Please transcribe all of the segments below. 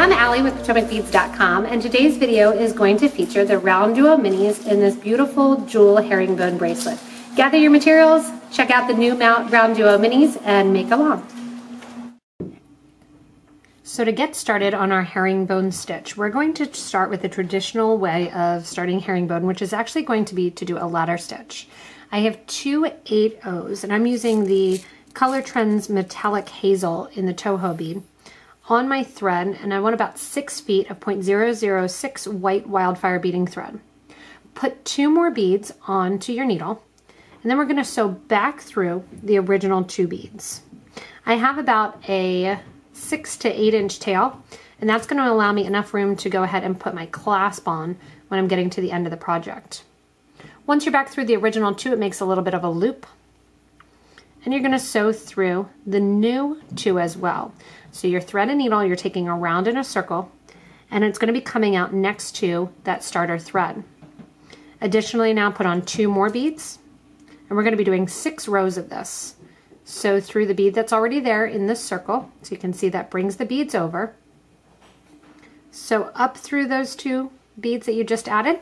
I'm Allie with PotomacBeads.com, and today's video is going to feature the RounDuo Minis in this beautiful jewel herringbone bracelet. Gather your materials, check out the new RounDuo Minis, and make along. So to get started on our herringbone stitch, we're going to start with the traditional way of starting herringbone, which is actually going to be to do a ladder stitch. I have two 8/0s, and I'm using the Color Trends Metallic Hazel in the Toho bead on my thread, and I want about 6 feet of 0.006 white wildfire beading thread. Put 2 more beads onto your needle, and then we're going to sew back through the original 2 beads. I have about a 6 to 8 inch tail, and that's going to allow me enough room to go ahead and put my clasp on when I'm getting to the end of the project. Once you're back through the original 2, it makes a little bit of a loop, and you're going to sew through the new 2 as well. So your thread and needle, you're taking around in a circle, and it's going to be coming out next to that starter thread. Additionally, now put on 2 more beads, and we're going to be doing 6 rows of this. Sew through the bead that's already there in this circle, so you can see that brings the beads over. Sew up through those 2 beads that you just added,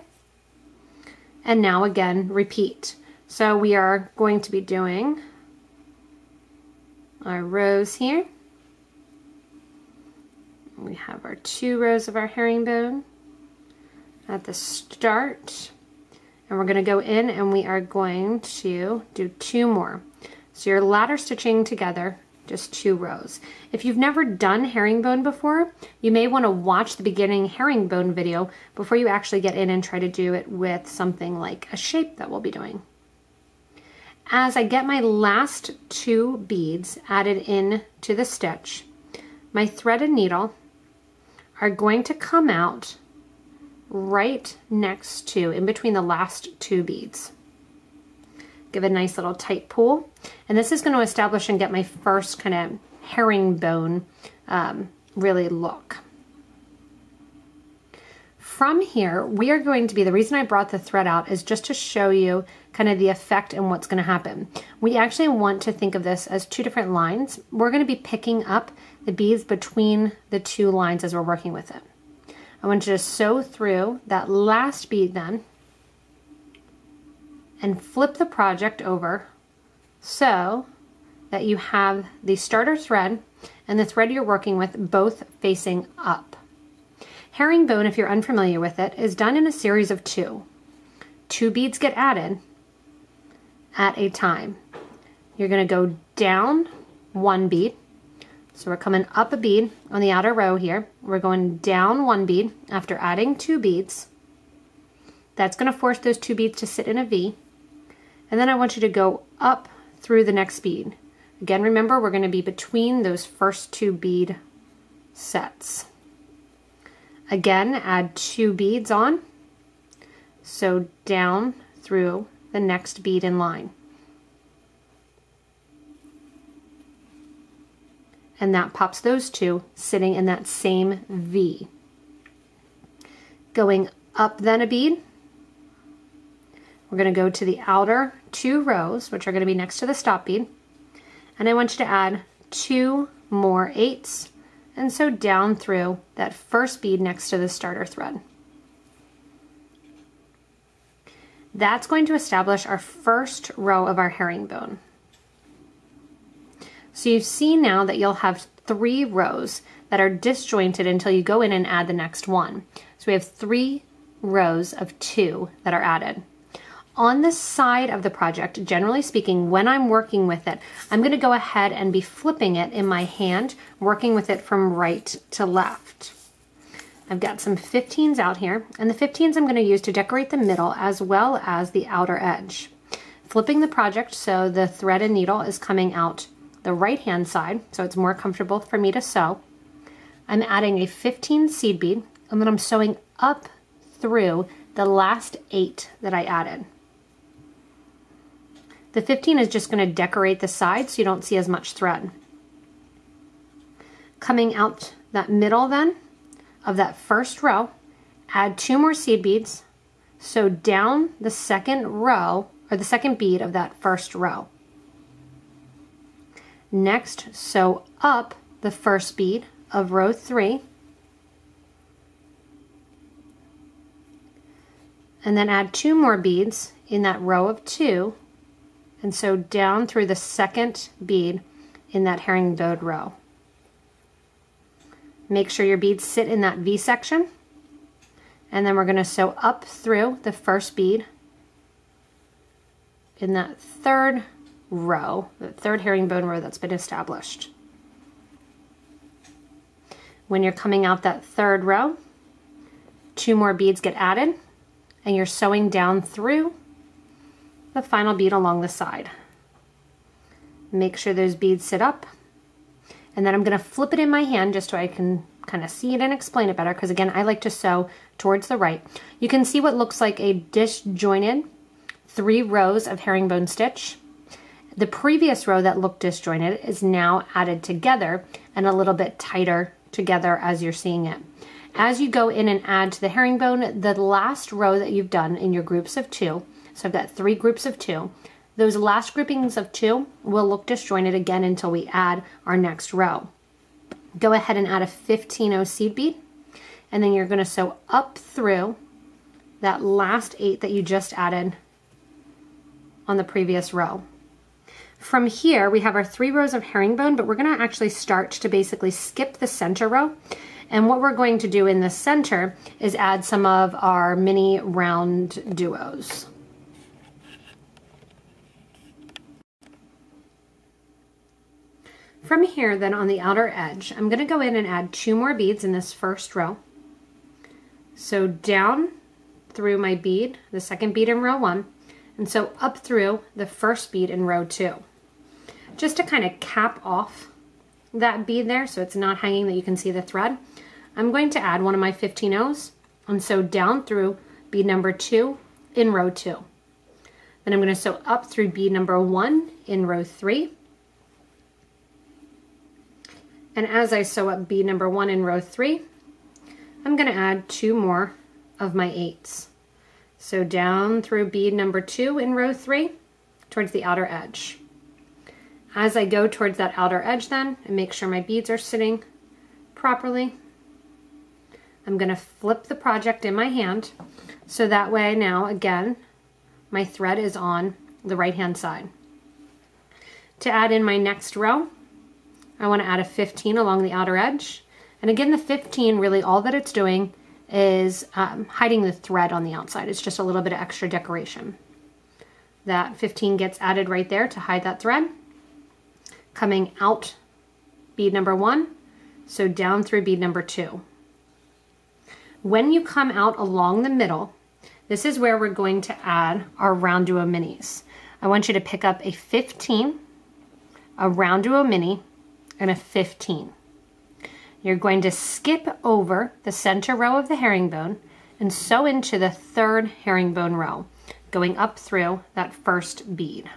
and now again repeat. So we are going to be doing our rows here. We have our 2 rows of our herringbone at the start, and we're going to go in and we are going to do 2 more. So you're ladder stitching together just 2 rows. If you've never done herringbone before, you may want to watch the beginning herringbone video before you actually get in and try to do it with something like a shape that we'll be doing. As I get my last 2 beads added in to the stitch, my thread and needle are going to come out right next to, in between the last 2 beads. Give it a nice little tight pull, and this is going to establish and get my first kind of herringbone really look. From here, we are going to be, the reason I brought the thread out is just to show you kind of the effect and what's going to happen. We actually want to think of this as 2 different lines. We're going to be picking up the beads between the 2 lines as we're working with it. I want you to sew through that last bead then and flip the project over so that you have the starter thread and the thread you're working with both facing up. Herringbone, if you're unfamiliar with it, is done in a series of 2. 2 beads get added at a time. You're going to go down 1 bead. So we're coming up a bead on the outer row here. We're going down 1 bead after adding 2 beads. That's going to force those 2 beads to sit in a V. And then I want you to go up through the next bead. Again, remember, we're going to be between those first 2 bead sets. Again, add 2 beads on. So down through the next bead in line. And that pops those 2 sitting in that same V. Going up then a bead, we're going to go to the outer 2 rows, which are going to be next to the stop bead, and I want you to add 2 more 8s, and sew down through that first bead next to the starter thread. That's going to establish our first row of our herringbone. So you see now that you'll have 3 rows that are disjointed until you go in and add the next one. So we have 3 rows of 2 that are added. On the side of the project, generally speaking, when I'm working with it, I'm going to go ahead and be flipping it in my hand, working with it from right to left. I've got some 15s out here, and the 15s I'm going to use to decorate the middle as well as the outer edge. Flipping the project so the thread and needle is coming out the right hand side, so it's more comfortable for me to sew. I'm adding a 15 seed bead, and then I'm sewing up through the last 8 that I added. The 15 is just going to decorate the side so you don't see as much thread. Coming out that middle then of that first row, add 2 more seed beads, sew down the second row, or the second bead of that first row. Next, sew up the first bead of row 3, and then add 2 more beads in that row of 2, and sew down through the second bead in that herringbone row. Make sure your beads sit in that V section, and then we're going to sew up through the first bead in that third row, the third herringbone row that's been established. When you're coming out that third row, 2 more beads get added, and you're sewing down through the final bead along the side. Make sure those beads sit up, and then I'm going to flip it in my hand just so I can kind of see it and explain it better, because again, I like to sew towards the right. You can see what looks like a disjointed 3 rows of herringbone stitch. The previous row that looked disjointed is now added together and a little bit tighter together as you're seeing it. As you go in and add to the herringbone, the last row that you've done in your groups of 2, so I've got 3 groups of 2, those last groupings of 2 will look disjointed again until we add our next row. Go ahead and add a 15-0 seed bead, and then you're going to sew up through that last 8 that you just added on the previous row. From here, we have our 3 rows of herringbone, but we're going to actually start to basically skip the center row. And what we're going to do in the center is add some of our mini round duos. From here, then on the outer edge, I'm going to go in and add 2 more beads in this first row. So down through my bead, the second bead in row 1, and so up through the first bead in row 2. Just to kind of cap off that bead there so it's not hanging, that you can see the thread, I'm going to add one of my 15-0s and sew down through bead number 2 in row 2. Then I'm going to sew up through bead number 1 in row 3. And as I sew up bead number 1 in row 3, I'm going to add 2 more of my 8s. So down through bead number 2 in row 3 towards the outer edge. As I go towards that outer edge then, and make sure my beads are sitting properly, I'm going to flip the project in my hand, so that way now, again, my thread is on the right-hand side. To add in my next row, I want to add a 15 along the outer edge. And again, the 15, really all that it's doing is hiding the thread on the outside. It's just a little bit of extra decoration. That 15 gets added right there to hide that thread. Coming out bead number 1, so down through bead number 2. When you come out along the middle, this is where we're going to add our RounDuo Minis. I want you to pick up a 15, a RounDuo Mini, and a 15. You're going to skip over the center row of the herringbone and sew into the third herringbone row, going up through that first bead.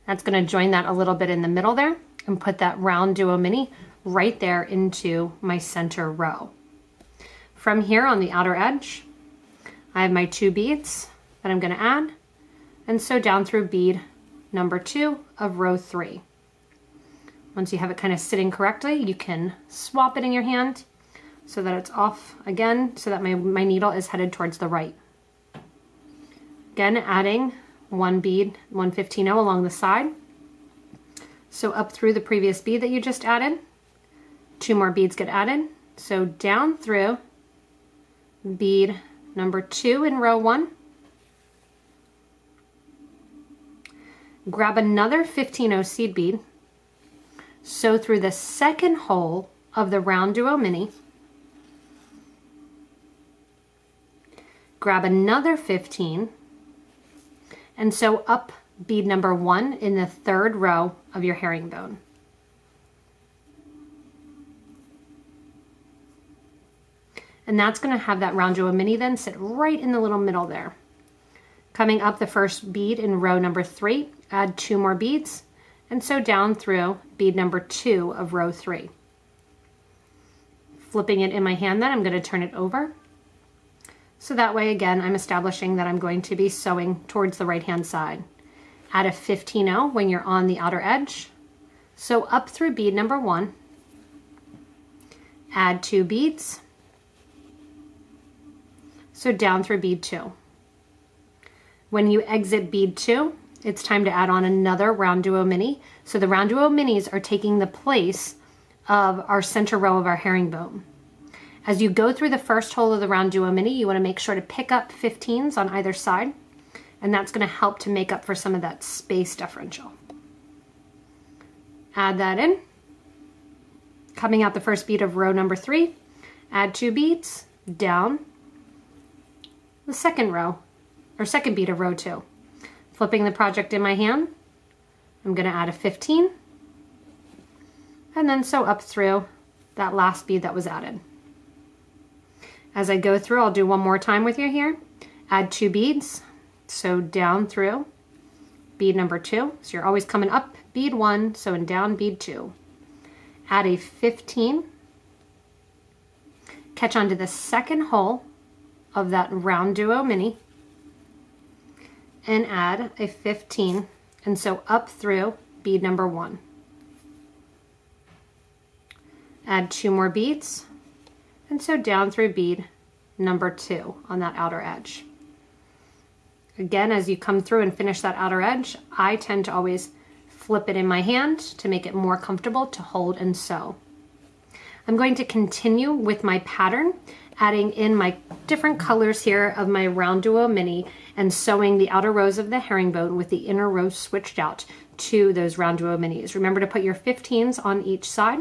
That's going to join that a little bit in the middle there and put that RounDuo Mini right there into my center row. From here on the outer edge, I have my 2 beads that I'm going to add and sew down through bead number 2 of row 3. Once you have it kind of sitting correctly, you can swap it in your hand so that it's off again, so that my needle is headed towards the right. Again, adding 1 bead, 1 15-0 along the side. So up through the previous bead that you just added, 2 more beads get added. So down through bead number 2 in row 1. Grab another 15-0 seed bead, sew through the second hole of the RounDuo Mini. Grab another 15 and sew up bead number 1 in the third row of your herringbone. And that's going to have that RounDuo Mini then sit right in the little middle there. Coming up the first bead in row number 3, add 2 more beads and sew down through bead number 2 of row 3. Flipping it in my hand then, I'm going to turn it over. So that way, again, I'm establishing that I'm going to be sewing towards the right-hand side. Add a 15-0 when you're on the outer edge. Sew up through bead number 1. Add 2 beads. So down through bead 2. When you exit bead 2, it's time to add on another RounDuo Mini. So the RounDuo Minis are taking the place of our center row of our herringbone. As you go through the first hole of the RounDuo Mini, you want to make sure to pick up 15s on either side, and that's going to help to make up for some of that space differential. Add that in. Coming out the first bead of row number 3, add 2 beads, down the second row, or second bead of row 2. Flipping the project in my hand, I'm going to add a 15, and then sew up through that last bead that was added. As I go through, I'll do one more time with you here. Add 2 beads, sew down through bead number 2. So you're always coming up bead 1, sewing down bead 2. Add a 15, catch onto the second hole of that RounDuo Mini, and add a 15 and sew up through bead number 1. Add 2 more beads and sew down through bead number 2 on that outer edge. Again, as you come through and finish that outer edge, I tend to always flip it in my hand to make it more comfortable to hold and sew. I'm going to continue with my pattern, adding in my different colors here of my RounDuo Mini and sewing the outer rows of the herringbone with the inner rows switched out to those RounDuo Minis. Remember to put your 15s on each side,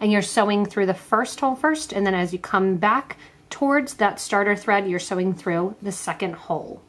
and you're sewing through the first hole first, and then as you come back towards that starter thread, you're sewing through the second hole.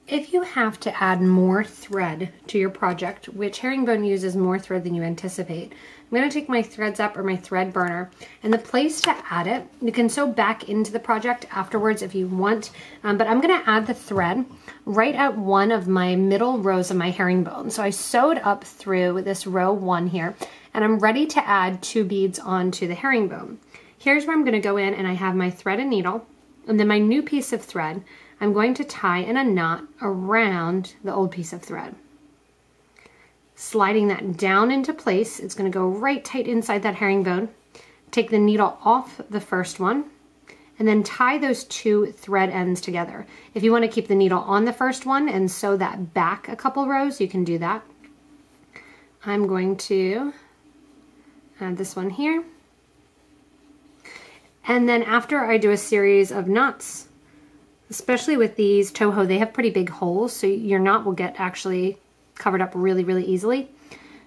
If you have to add more thread to your project, which herringbone uses more thread than you anticipate, I'm going to take my thread zap or my thread burner, and the place to add it, you can sew back into the project afterwards if you want, but I'm going to add the thread right at one of my middle rows of my herringbone. So I sewed up through this row 1 here, and I'm ready to add 2 beads onto the herringbone. Here's where I'm going to go in, and I have my thread and needle, and then my new piece of thread I'm going to tie in a knot around the old piece of thread. Sliding that down into place, it's going to go right tight inside that herringbone. Take the needle off the first one, and then tie those 2 thread ends together. If you want to keep the needle on the first one and sew that back a couple rows, you can do that. I'm going to add this one here. And then after I do a series of knots, especially with these Toho, they have pretty big holes, so your knot will get actually covered up really, really easily.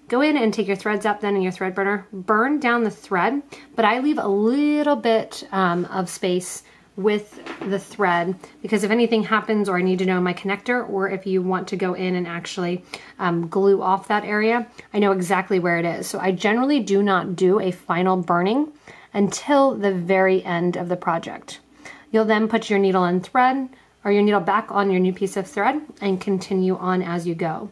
Go in and take your thread zap then and your thread burner, burn down the thread, but I leave a little bit of space with the thread, because if anything happens or I need to know my connector, or if you want to go in and actually glue off that area, I know exactly where it is. So I generally do not do a final burning until the very end of the project. You'll then put your needle and thread, or your needle back on your new piece of thread, and continue on as you go.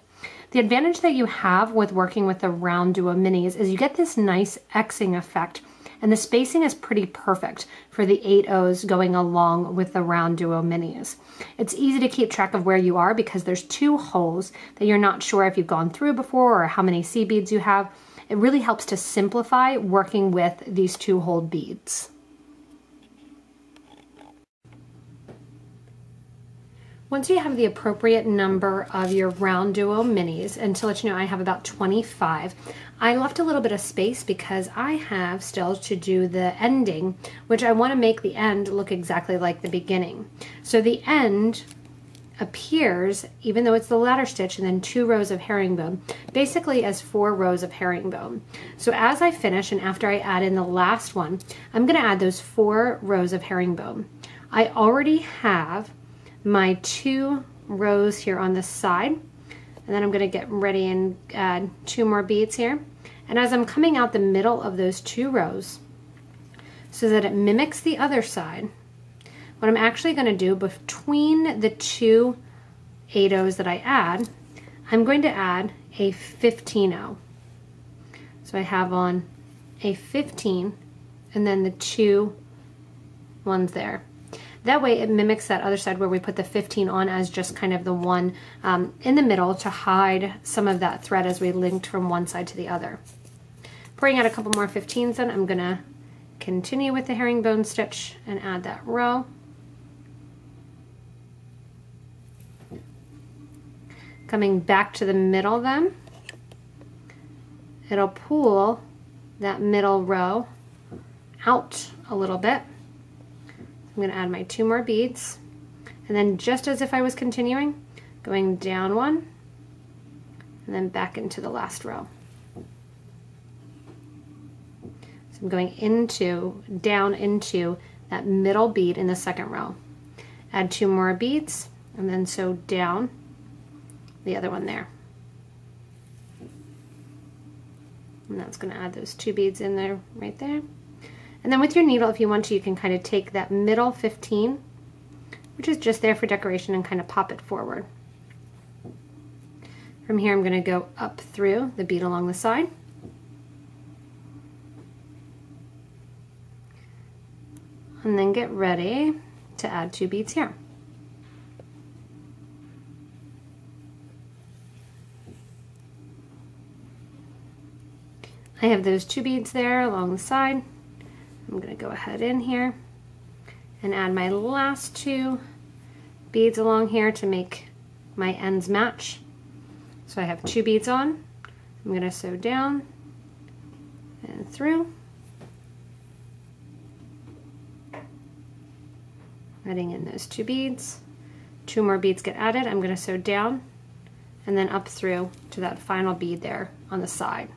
The advantage that you have with working with the RounDuo Minis is you get this nice Xing effect, and the spacing is pretty perfect for the 8/0s going along with the RounDuo Minis. It's easy to keep track of where you are because there's 2 holes that you're not sure if you've gone through before or how many C beads you have. It really helps to simplify working with these 2-hole beads. Once you have the appropriate number of your RounDuo Minis, and to let you know I have about 25, I left a little bit of space because I have still to do the ending, which I want to make the end look exactly like the beginning. So the end appears, even though it's the ladder stitch and then 2 rows of herringbone, basically as 4 rows of herringbone. So as I finish and after I add in the last one, I'm going to add those 4 rows of herringbone. I already have my 2 rows here on this side, and then I'm going to get ready and add 2 more beads here. And as I'm coming out the middle of those 2 rows so that it mimics the other side, what I'm actually going to do between the 2 8/0s that I add, I'm going to add a 15/0. So I have on a 15 and then the 2 ones there. That way it mimics that other side where we put the 15 on as just kind of the one in the middle to hide some of that thread as we linked from one side to the other. Pouring out a couple more 15s then, I'm gonna continue with the herringbone stitch and add that row. Coming back to the middle then, it'll pull that middle row out a little bit. I'm going to add my 2 more beads, and then just as if I was continuing, going down one and then back into the last row. So I'm going down into that middle bead in the second row. Add 2 more beads and then sew down the other one there. And that's going to add those 2 beads in there, right there. And then with your needle, if you want to, you can kind of take that middle 15, which is just there for decoration, and kind of pop it forward. From here, I'm going to go up through the bead along the side. And then get ready to add 2 beads here. I have those 2 beads there along the side. I'm going to go ahead in here and add my last 2 beads along here to make my ends match. So I have 2 beads on. I'm going to sew down and through, adding in those 2 beads. 2 more beads get added. I'm going to sew down and then up through to that final bead there on the side.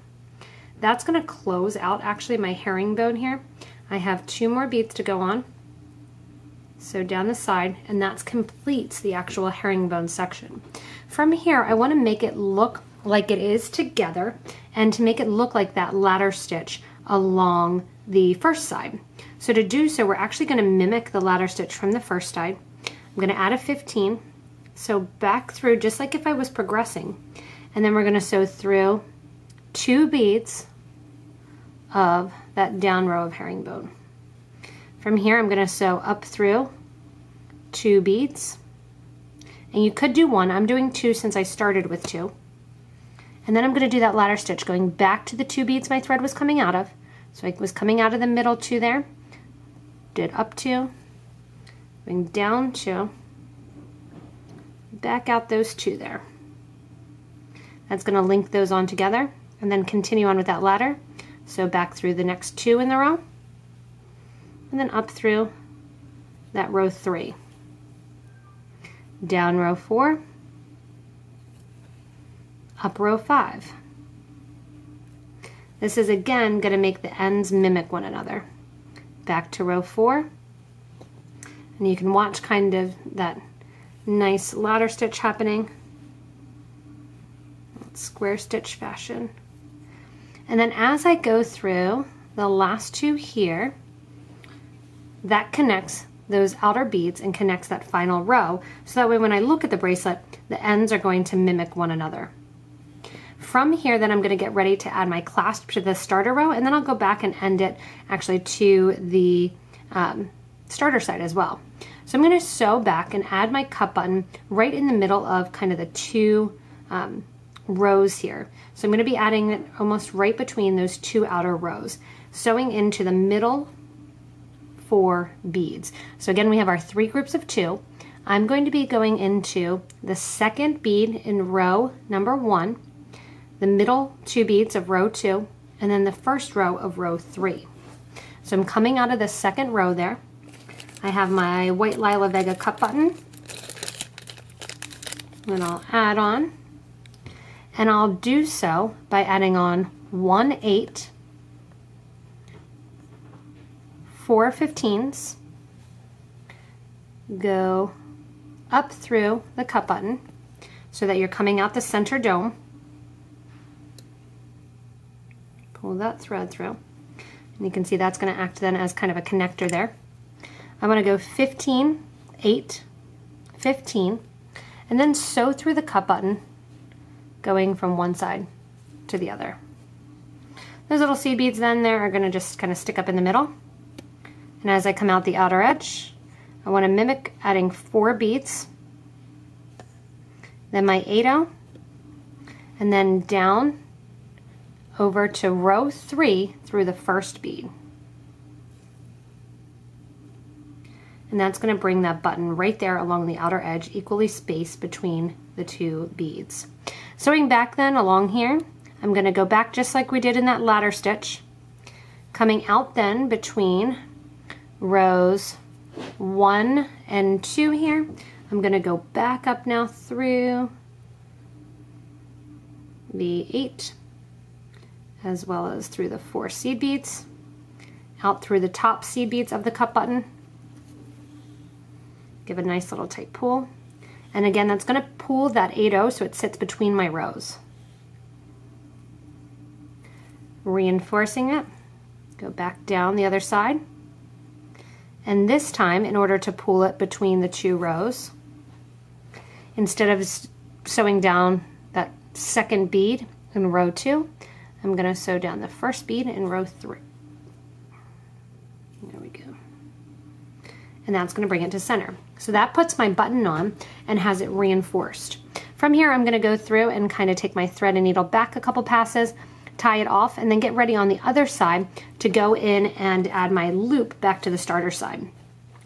That's going to close out actually my herringbone here. I have 2 more beads to go on. Sew down the side, and that completes the actual herringbone section. From here, I want to make it look like it is together and to make it look like that ladder stitch along the first side. So to do so, we're actually going to mimic the ladder stitch from the first side. I'm going to add a 15, sew back through just like if I was progressing, and then we're going to sew through 2 beads of that down row of herringbone. From here, I'm going to sew up through 2 beads, and you could do 1. I'm doing 2 since I started with 2. And then I'm going to do that ladder stitch going back to the 2 beads my thread was coming out of. So I was coming out of the middle 2 there, did up 2, going down 2, back out those 2 there. That's going to link those on together and then continue on with that ladder. So back through the next 2 in the row, and then up through that row 3. Down row 4, up row 5. This is again going to make the ends mimic one another. Back to row 4, and you can watch kind of that nice ladder stitch happening, square stitch fashion. And then as I go through the last 2 here, that connects those outer beads and connects that final row, so that way when I look at the bracelet, the ends are going to mimic one another. From here, then I'm going to get ready to add my clasp to the starter row, and then I'll go back and end it actually to the starter side as well. So I'm going to sew back and add my cup button right in the middle of kind of the 2 rows here. So I'm going to be adding it almost right between those 2 outer rows, sewing into the middle 4 beads. So again, we have our 3 groups of 2. I'm going to be going into the second bead in row number 1, the middle 2 beads of row 2, and then the first row of row 3. So I'm coming out of the second row there. I have my white Lila Vega cup button, and I'll add on. And I'll do so by adding on 1/8, 4 15s, go up through the cup button so that you're coming out the center dome. Pull that thread through, and you can see that's going to act then as kind of a connector there. I'm going to go 15, 8, 15, and then sew through the cup button, going from one side to the other. Those little seed beads then there are going to just kind of stick up in the middle. And as I come out the outer edge, I want to mimic adding 4 beads, then my 8-0, and then down over to row 3 through the first bead. And that's going to bring that button right there along the outer edge, equally spaced between the two beads. Sewing back then along here, I'm going to go back just like we did in that ladder stitch, coming out then between rows 1 and 2 here. I'm going to go back up now through the 8 as well as through the 4 seed beads, out through the top seed beads of the cup button. Give a nice little tight pull. And again, that's going to pull that 8-0 so it sits between my rows. Reinforcing it, go back down the other side. And this time, in order to pull it between the 2 rows, instead of sewing down that second bead in row 2, I'm going to sew down the first bead in row 3. There we go. And that's going to bring it to center. So that puts my button on and has it reinforced. From here, I'm going to go through and kind of take my thread and needle back a couple passes, tie it off, and then get ready on the other side to go in and add my loop back to the starter side.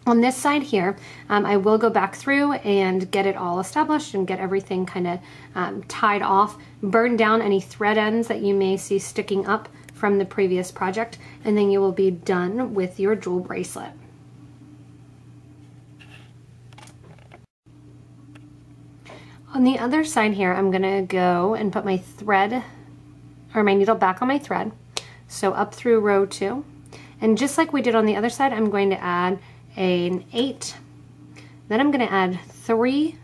On this side here, I will go back through and get it all established and get everything kind of tied off, burn down any thread ends that you may see sticking up from the previous project, and then you will be done with your jewel bracelet. On the other side here, I'm gonna go and put my thread or my needle back on my thread. So up through row 2. And just like we did on the other side, I'm going to add an 8. Then I'm gonna add 3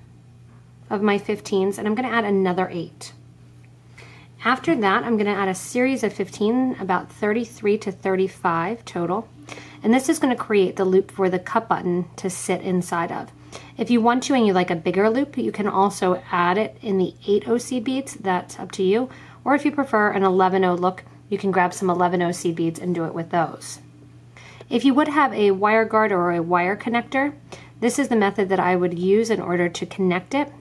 of my 15s and I'm gonna add another 8. After that, I'm gonna add a series of 15, about 33 to 35 total. And this is gonna create the loop for the cup button to sit inside of. If you want to and you like a bigger loop, you can also add it in the 8-0 seed beads, that's up to you. Or if you prefer an 11-0 look, you can grab some 11-0 seed beads and do it with those. If you would have a wire guard or a wire connector, this is the method that I would use in order to connect it.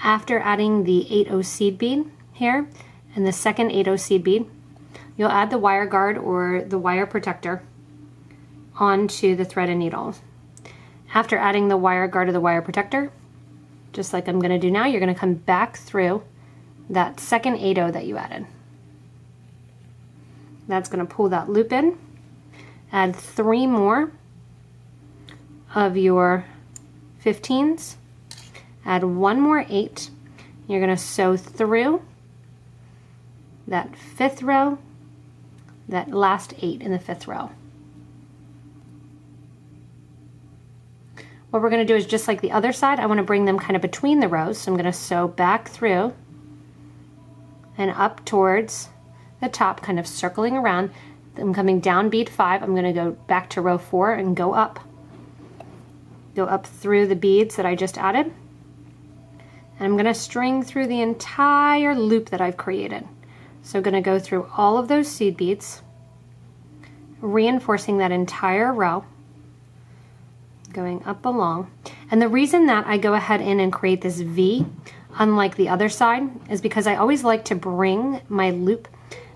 After adding the 8-0 seed bead here and the second 8-0 seed bead, you'll add the wire guard or the wire protector onto the thread and needle. After adding the wire guard or the wire protector, just like I'm going to do now, you're going to come back through that second 8-0 that you added. That's going to pull that loop in. Add 3 more of your 15s. Add 1 more 8. You're going to sew through that 5th row, that last 8 in the 5th row. What we're going to do is just like the other side, I want to bring them kind of between the rows. So I'm going to sew back through and up towards the top, kind of circling around. I'm coming down bead 5. I'm going to go back to row 4 and go up. Go up through the beads that I just added. And I'm going to string through the entire loop that I've created. So I'm going to go through all of those seed beads, reinforcing that entire row, going up along. And the reason that I go ahead in and create this V, unlike the other side, is because I always like to bring my loop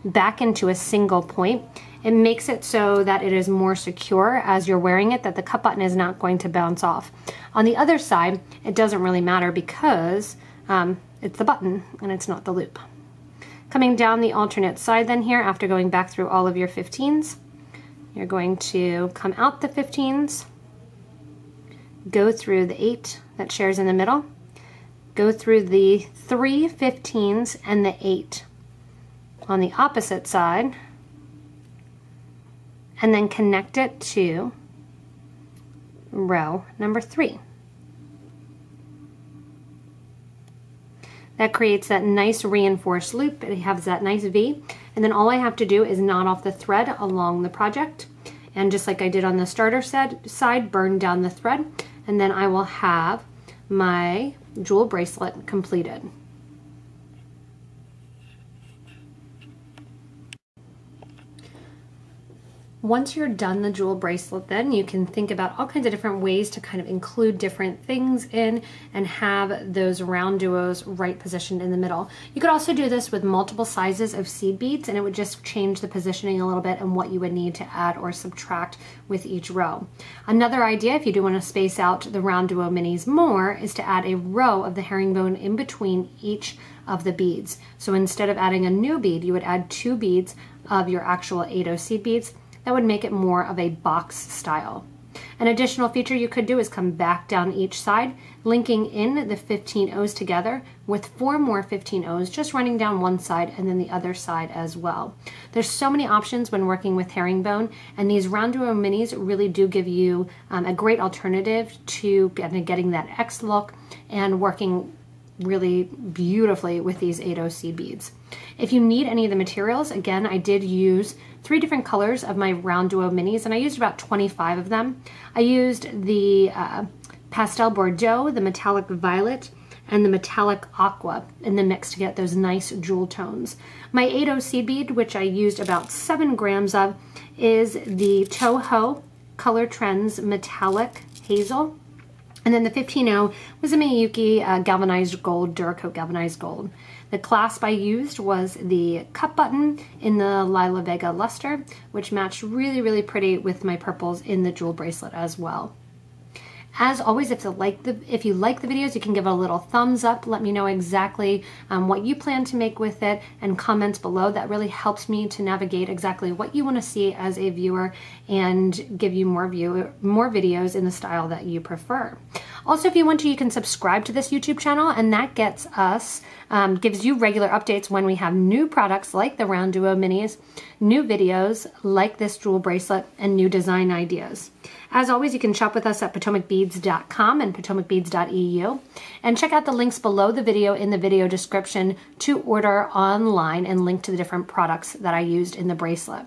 back into a single point. It makes it so that it is more secure as you're wearing it, that the cup button is not going to bounce off. On the other side, it doesn't really matter because it's the button and it's not the loop. Coming down the alternate side then here, after going back through all of your 15s, you're going to come out the 15s, go through the 8 that shares in the middle, go through the 3 15s and the 8 on the opposite side, and then connect it to row number 3. That creates that nice reinforced loop. It has that nice V, and then all I have to do is knot off the thread along the project, and just like I did on the starter side, burn down the thread, and then I will have my jewel bracelet completed. Once you're done the jewel bracelet, then you can think about all kinds of different ways to kind of include different things in and have those round duos right positioned in the middle. You could also do this with multiple sizes of seed beads, and it would just change the positioning a little bit and what you would need to add or subtract with each row. Another idea, if you do want to space out the RounDuo Minis more, is to add a row of the herringbone in between each of the beads. So instead of adding a new bead, you would add 2 beads of your actual 8/0 seed beads. That would make it more of a box style. An additional feature you could do is come back down each side, linking in the 15 O's together with 4 more 15 O's, just running down one side and then the other side as well. There's so many options when working with herringbone, and these RounDuo Minis really do give you a great alternative to getting that X look and working really beautifully with these 8/0 seed beads. If you need any of the materials, again, I did use 3 different colors of my RounDuo Minis, and I used about 25 of them. I used the pastel Bordeaux, the metallic violet, and the metallic aqua in the mix to get those nice jewel tones. My 8/0 seed bead, which I used about 7 grams of, is the Toho Color Trends Metallic Hazel. And then the 15/0 was a Miyuki Galvanized Gold, Duracoat Galvanized Gold. The clasp I used was the cup button in the Lila Vega luster, which matched really, really pretty with my purples in the jewel bracelet as well. As always, if you like the videos, you can give it a little thumbs up. Let me know exactly what you plan to make with it, and comments below. That really helps me to navigate exactly what you want to see as a viewer and give you more videos in the style that you prefer. Also, if you want to, you can subscribe to this YouTube channel, and that gets us, gives you regular updates when we have new products like the RounDuo Minis, new videos like this jewel bracelet, and new design ideas. As always, you can shop with us at PotomacBeads.com and PotomacBeads.eu, and check out the links below the video in the video description to order online and link to the different products that I used in the bracelet.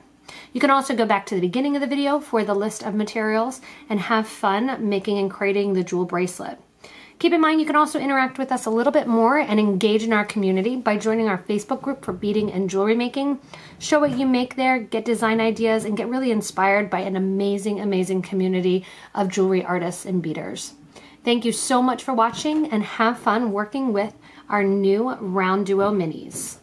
You can also go back to the beginning of the video for the list of materials and have fun making and creating the jewel bracelet. Keep in mind, you can also interact with us a little bit more and engage in our community by joining our Facebook group for beading and jewelry making. Show what you make there, get design ideas, and get really inspired by an amazing, amazing community of jewelry artists and beaders. Thank you so much for watching, and have fun working with our new RounDuo Minis.